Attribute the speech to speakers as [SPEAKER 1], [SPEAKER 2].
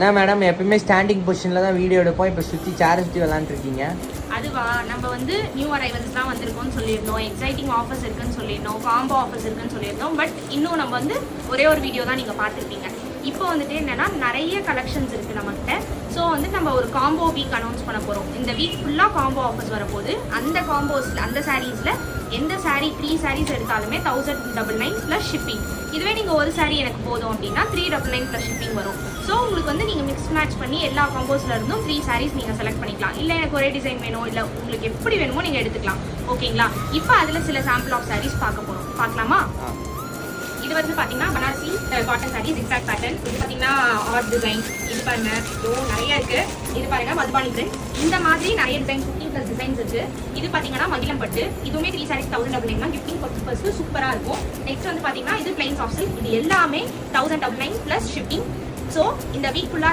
[SPEAKER 1] என்ன மேடம் எப்பவுமே ஸ்டாண்டிங் பொசிஷனில் தான் வீடியோ எடுப்போம், இப்போ சுற்றி சேரை சுற்றி விளாண்டுருக்கீங்க.
[SPEAKER 2] அதுவா நம்ம வந்து நியூ அரைவல்ஸ்லாம் வந்திருக்கோம்னு சொல்லியிருந்தோம், எக்ஸைட்டிங் ஆஃபர்ஸ் இருக்குன்னு சொல்லியிருந்தோம், காம்போ ஆஃபர்ஸ் இருக்குன்னு சொல்லியிருந்தோம். பட் இன்னும் நம்ம வந்து ஒரே ஒரு வீடியோ தான் நீங்கள் பார்த்துருப்பீங்க. இப்போ வந்துட்டு என்னன்னா நிறைய கலெக்ஷன்ஸ் இருக்குது நம்மகிட்ட. ஸோ வந்து நம்ம ஒரு காம்போ வீக் அனௌன்ஸ் பண்ண போகிறோம். இந்த வீக் ஃபுல்லாக காம்போ ஆஃபர்ஸ் வரப்போகுது. அந்த காம்போஸில் அந்த சாரீஸில் எந்த சாரீ 3 சாரீஸ் எடுத்தாலுமே 1099 ப்ளஸ் ஷிப்பிங். இதுவே நீங்கள் ஒரு சாரீ எனக்கு போதும் அப்படின்னா 399 ப்ளஸ் ஷிப்பிங் வரும். ஸோ உங்களுக்கு வந்து நீங்கள் மிக்ஸ் மேட்ச் பண்ணி எல்லா காம்போஸில் இருந்தும் 3 சாரீஸ் நீங்கள் செலக்ட் பண்ணிக்கலாம். இல்லை எனக்கு ஒரே டிசைன் வேணும், இல்லை உங்களுக்கு எப்படி வேணுமோ நீங்கள் எடுத்துக்கலாம். ஓகேங்களா? இப்போ அதில் சில சாம்பிள் ஆஃப் சாரீஸ் பார்க்க போகிறோம். பார்க்கலாமா? இது வந்து பார்த்தீங்கன்னா Banarasi cotton sari zigzag pattern. இது பார்த்தீங்கன்னா ஆர்ட் டிசைன். இது பாருங்க, நிறைய இருக்கு. இது பாருங்க மதுபானி பிரிண்ட். இந்த மாதிரி நிறைய டிசைன் 15+ டிசைன்ஸ் இருக்கு. இது பார்த்தீங்கன்னா மகிழம் பட்டு. இதுவுமே 3 சாரீஸ் 1099 தான். கிஃப்டிங் பர்பஸ்க்கு சூப்பராக இருக்கும். நெக்ஸ்ட் வந்து பார்த்தீங்கன்னா இது பிளைன் சாஃப்ட் சில்க். இது எல்லாமே 1099 ப்ளஸ் ஷிப்பிங். ஸோ இந்த வீக் ஃபுல்லாக